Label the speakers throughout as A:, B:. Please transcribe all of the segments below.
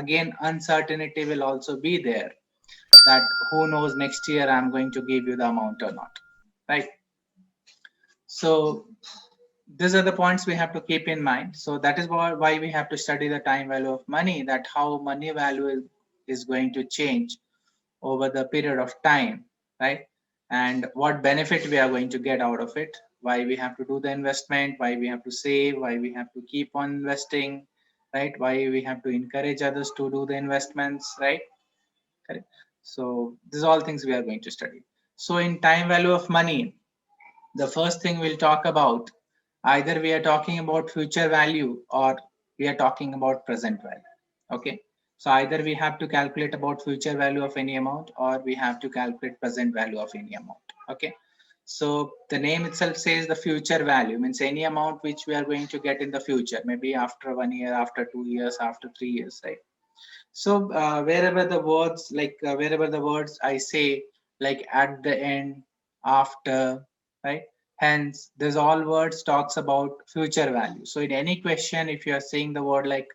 A: again uncertainty will also be there, that who knows next year I'm going to give you the amount or not, right? So these are the points we have to keep in mind. So that is why we have to study the time value of money, that how money value is going to change over the period of time, right? And what benefit we are going to get out of it, why we have to do the investment, why we have to save, why we have to keep on investing, right? Why we have to encourage others to do the investments, right? Correct. So these are all things we are going to study. So in time value of money, the first thing we'll talk about, either we are talking about future value or we are talking about present value. Okay. So either we have to calculate about future value of any amount or we have to calculate present value of any amount. Okay. So the name itself says the future value, means any amount which we are going to get in the future, maybe after 1 year, after 2 years, after 3 years, right? So wherever the words wherever the words I say like at the end, after, right? Hence, there's all words talks about future value. So in any question, if you are saying the word like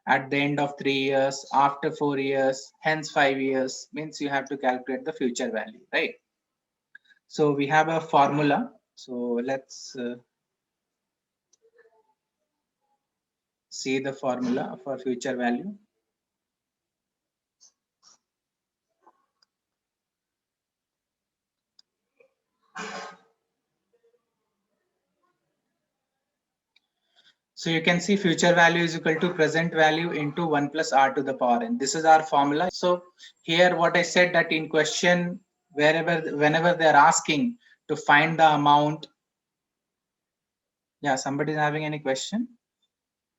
A: at the end of 3 years, after 4 years, hence 5 years, means you have to calculate the future value, right? So we have a formula. So let's see the formula for future value. So you can see future value is equal to present value into 1 plus r to the power n. This is our formula. So here what I said, that in question, whenever they are asking to find the amount. Yeah, somebody is having any question?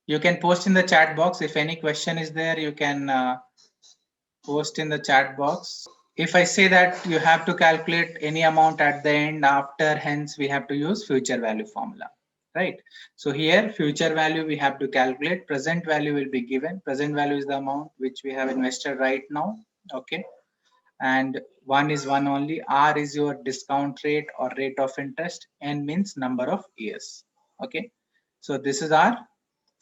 A: You can post in the chat box. If any question is there, you can post in the chat box. If I say that you have to calculate any amount at the end, after, hence we have to use future value formula. Right. So here future value we have to calculate, present value will be given. Present value is the amount which we have invested right now. Okay. And one is one only. R is your discount rate or rate of interest. N means number of years. Okay. So this is our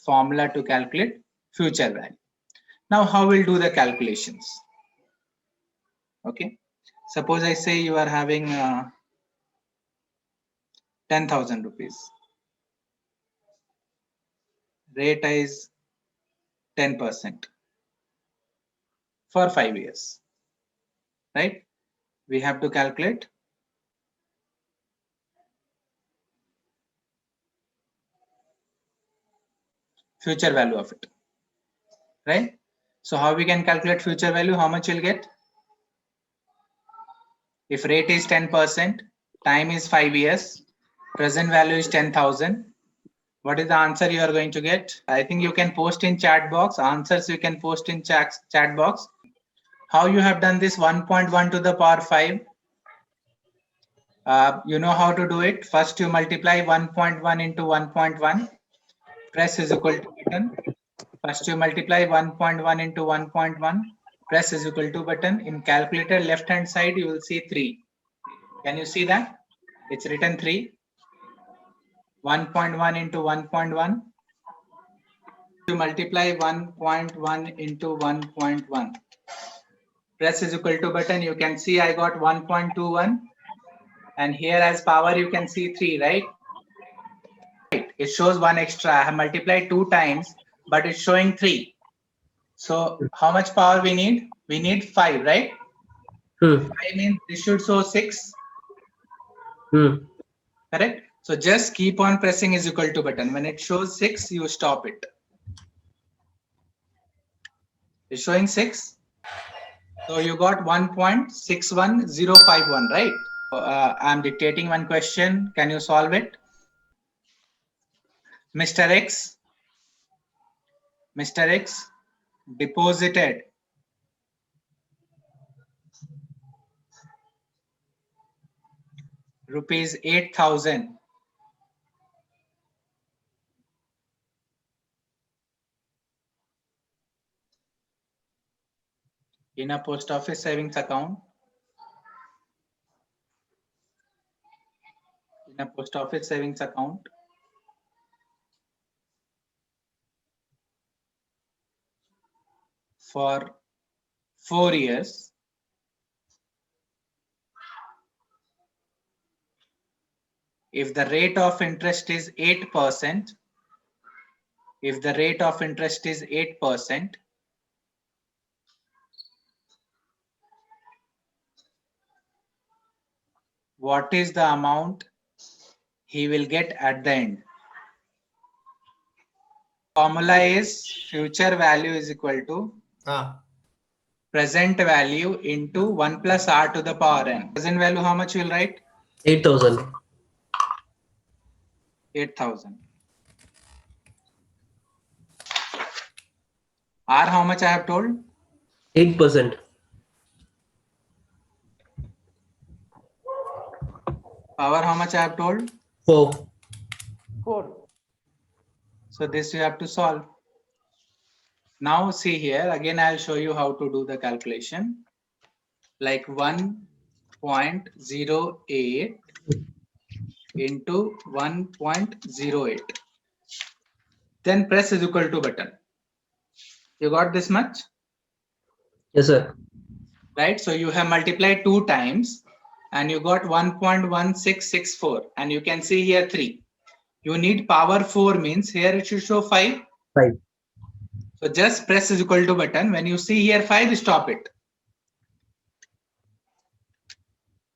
A: formula to calculate future value. Now how we'll do the calculations? Okay. Suppose I say you are having 10,000 rupees. Rate is 10% for 5 years, right? We have to calculate future value of it, right? So how we can calculate future value? How much you'll get? If rate is 10%, time is 5 years, present value is 10,000. What is the answer you are going to get? I think you can post in chat box. Answers you can post in chat box. How you have done this 1.1 to the power 5? You know how to do it. First you multiply 1.1 into 1.1. Press is equal to button. First you multiply 1.1 into 1.1. Press is equal to button. In calculator left hand side you will see 3. Can you see that? It's written 3. 1.1 into 1.1. You multiply 1.1 into 1.1. Press is equal to button. You can see I got 1.21. And here as power you can see 3, right? It shows 1 extra. I have multiplied 2 times, but it's showing 3. So how much power we need? We need 5, right? 5 means this should show 6. Correct? So just keep on pressing is equal to button. When it shows 6, you stop it. It's showing 6. So you got 1.61051, right? I'm dictating one question. Can you solve it? Mr. X deposited rupees 8,000 in a post office savings account. In a post office savings account. for 4 years, if the rate of interest is 8%, if the rate of interest is 8%, what is the amount he will get at the end? Formula is future value is equal to present value into 1 plus r to the power n. Present value, how much you will write?
B: 8,000.
A: 8,000. R, how much I have told?
B: 8%.
A: Power, how much I have told?
B: 4.
C: 4.
A: So this you have to solve. Now see here, again I'll show you how to do the calculation. Like 1.08 into 1.08. Then press is equal to button. You got this much?
B: Yes, sir.
A: Right? So you have multiplied 2 times and you got 1.1664 and you can see here 3. You need power 4 means here it should show 5.
B: 5.
A: So just press is equal to button. When you see here 5, stop it.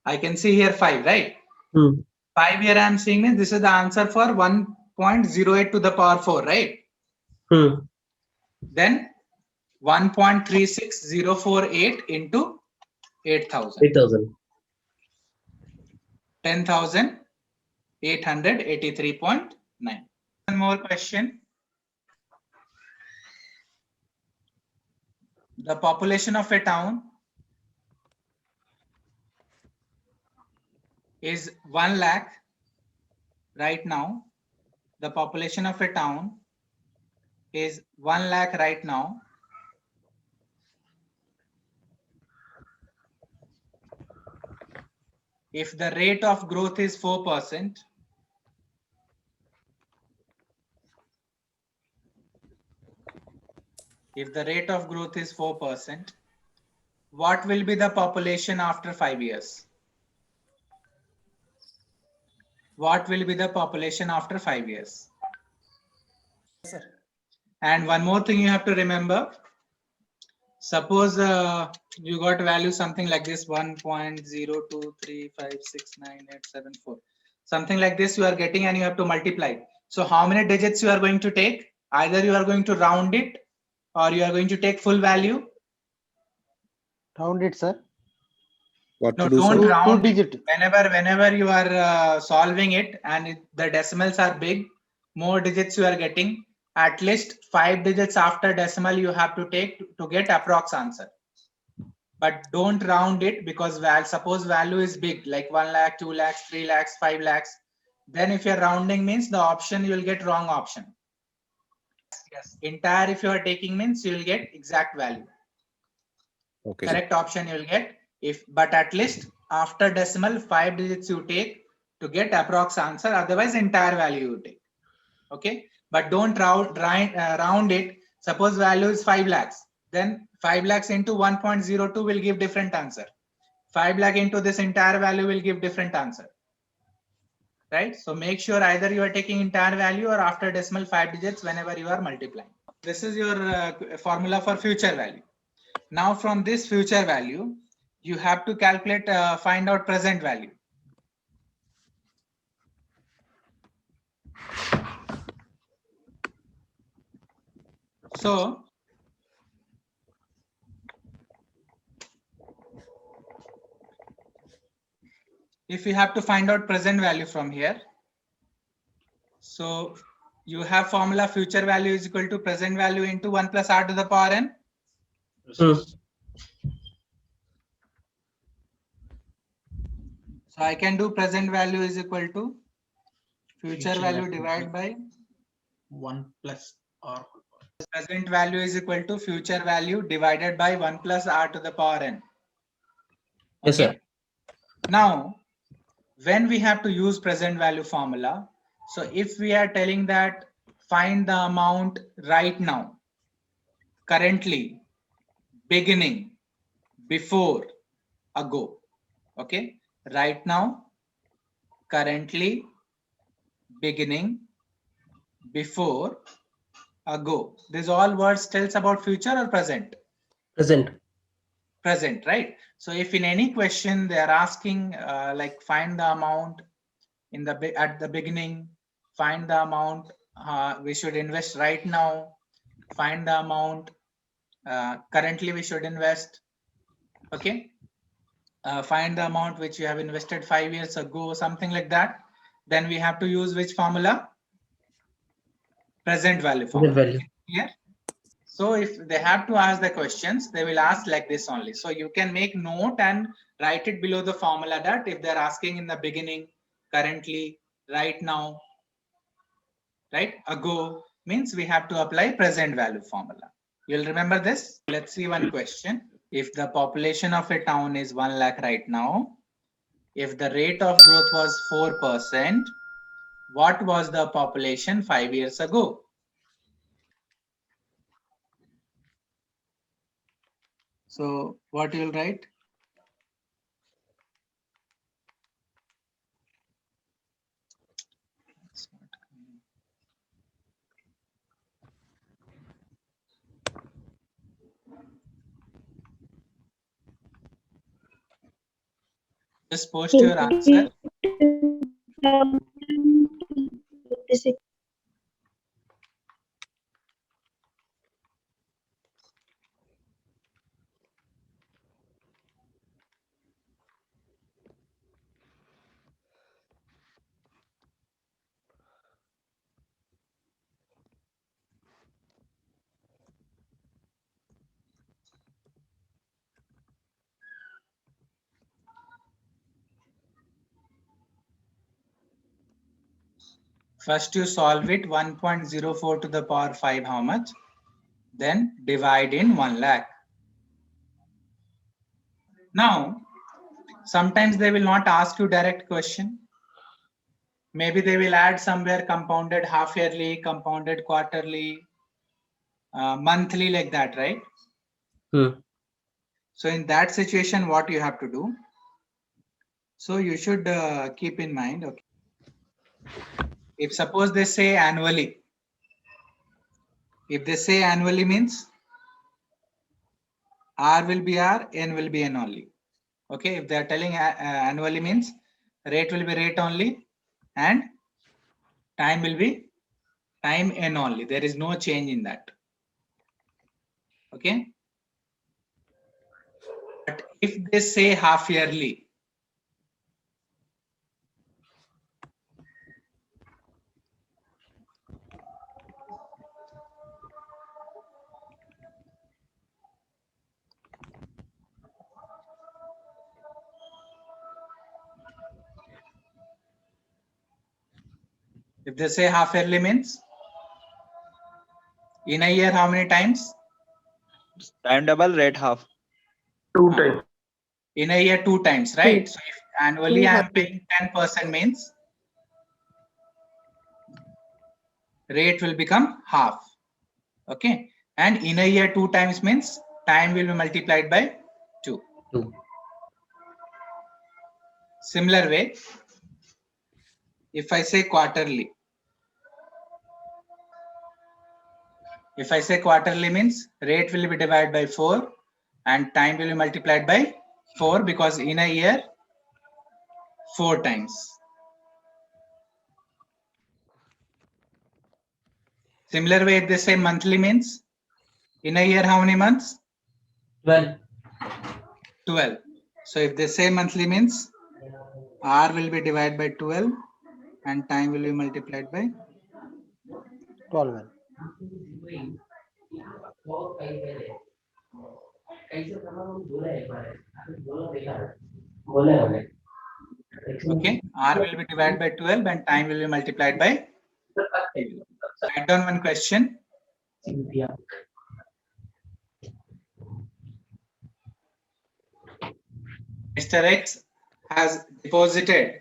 A: I can see here 5, right? 5 here I am seeing means this is the answer for 1.08 to the power 4, right? Then 1.36048 into 8,000.
B: 8,000.
A: 10,883.9. One more question. The population of a town is 1 lakh right now. The population of a town is 1 lakh right now. If the rate of growth is 4%, if the rate of growth is 4%, what will be the population after 5 years? What will be the population after 5 years?
C: Sir.
A: And one more thing you have to remember. Suppose you got value something like this 1.023569874. Something like this you are getting and you have to multiply. So how many digits you are going to take? Either you are going to round it or you are going to take full value.
C: Round it, sir.
D: What
A: No,
D: to do,
A: don't
D: sir?
A: round
C: Two
A: it.
C: digit.
A: Whenever you are solving it and the decimals are big, more digits you are getting. At least 5 digits after decimal you have to take to get approx answer. But don't round it because suppose value is big like 1 lakh, 2 lakhs, 3 lakhs, 5 lakhs. Then if you're rounding means the option you will get wrong option. Yes, entire if you are taking means you will get exact value.
D: Okay.
A: Correct option you will get. But at least after decimal 5 digits you take to get approx answer. Otherwise entire value you take. Okay. But don't round it. Suppose value is 5 lakhs. Then 5 lakhs into 1.02 will give different answer. 5 lakh into this entire value will give different answer. Right? So make sure either you are taking entire value or after decimal 5 digits whenever you are multiplying. This is your formula for future value. Now from this future value, you have to calculate, find out present value. So if you have to find out present value from here, so you have formula future value is equal to present value into 1 plus r to the power n. So I can do present value is equal to future value divided by
E: 1 plus r.
A: Present value is equal to future value divided by 1 plus r to the power n. Okay?
B: Yes, sir.
A: Now, when we have to use present value formula, so if we are telling that find the amount right now, currently, beginning, before, ago. Okay, right now, currently, beginning, before, ago. These all words tells about future or present?
B: Present.
A: Present, right? So if in any question they are asking like find the amount in the at the beginning, find the amount we should invest right now, find the amount currently we should invest, okay, find the amount which you have invested 5 years ago, something like that, then we have to use which formula? Present value formula.
B: Present value.
A: Clear? So if they have to ask the questions, they will ask like this only. So you can make note and write it below the formula that if they're asking in the beginning, currently, right now, right, ago, means we have to apply present value formula. You'll remember this. Let's see one question. If the population of a town is 1 lakh right now, if the rate of growth was 4%, what was the population 5 years ago? So what you'll write? Just post your answer. First you solve it 1.04 to the power 5 how much? Then divide in 1 lakh. Now, sometimes they will not ask you direct question. Maybe they will add somewhere compounded half yearly, compounded quarterly, monthly like that, right? So in that situation, what you have to do? So you should keep in mind, okay. If suppose they say annually, if they say annually means R will be R, N will be N only. Okay, if they are telling annually means rate will be rate only and time will be time N only. There is no change in that. Okay. But if they say half yearly, if they say half yearly means in a year how many times?
F: Time double, rate half.
B: 2 times.
A: In a year 2 times, right? So if annually I am paying 10% means rate will become half. Okay, and in a year 2 times means time will be multiplied by 2.
B: 2.
A: Similar way, if I say quarterly, if I say quarterly means rate will be divided by 4 and time will be multiplied by 4 because in a year 4 times. Similar way, if they say monthly means in a year how many months?
B: 12.
A: 12. So if they say monthly means R will be divided by 12 and time will be multiplied by
C: 12.
A: okay. R will be divided by 12 and time will be multiplied by 12. Write down one question. Mr. X has deposited.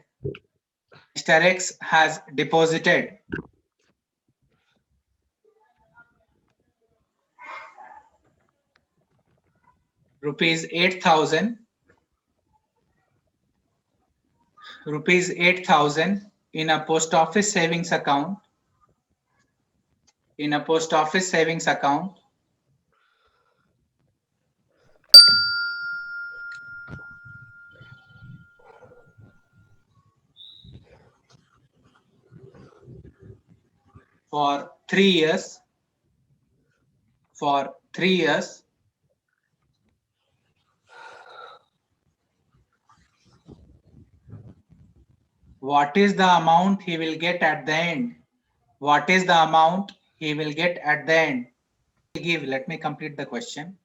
A: Mr. X has deposited rupees 8,000 in a post office savings account, for 3 years, what is the amount he will get at the end? What is the amount he will get at the end? Let me complete the question.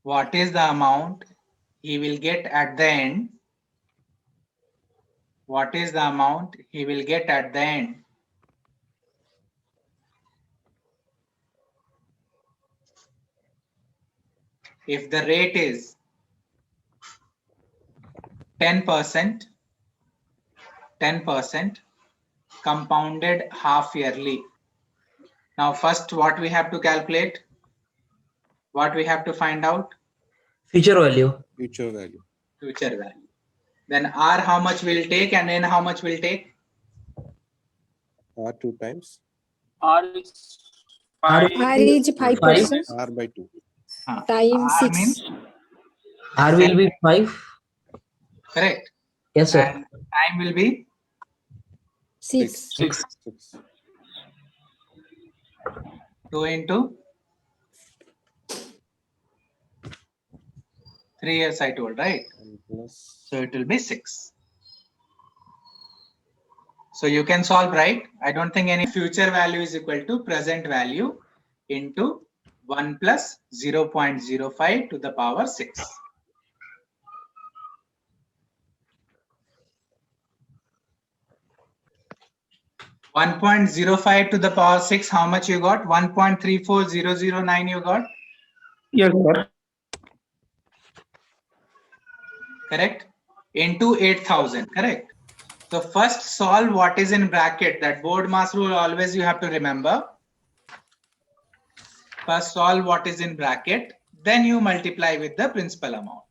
A: What is the amount he will get at the end? What is the amount he will get at the end? If the rate is 10%, compounded half yearly. Now first what we have to calculate? What we have to find out?
B: Future value.
D: Future value.
A: Future value. Then R how much will take and N how much will take?
D: R 2 times.
B: R
G: is 5%.
D: R by 2.
G: Times
A: R
G: 6.
A: means
B: R will be 5.
A: correct.
B: Yes, sir.
A: And time will be
G: 6.
B: 6.
A: 2 into 3 years I told, right?
D: And plus
A: So it will be 6. So you can solve, right? I don't think any future value is equal to present value into 1 plus 0.05 to the power 6. (1.05 to the power 6), how much you got? 1.34009 you got?
B: Yes, sir.
A: Correct? Into 8,000, correct? So first solve what is in bracket. That board mass rule always you have to remember. First solve what is in bracket, then you multiply with the principal amount.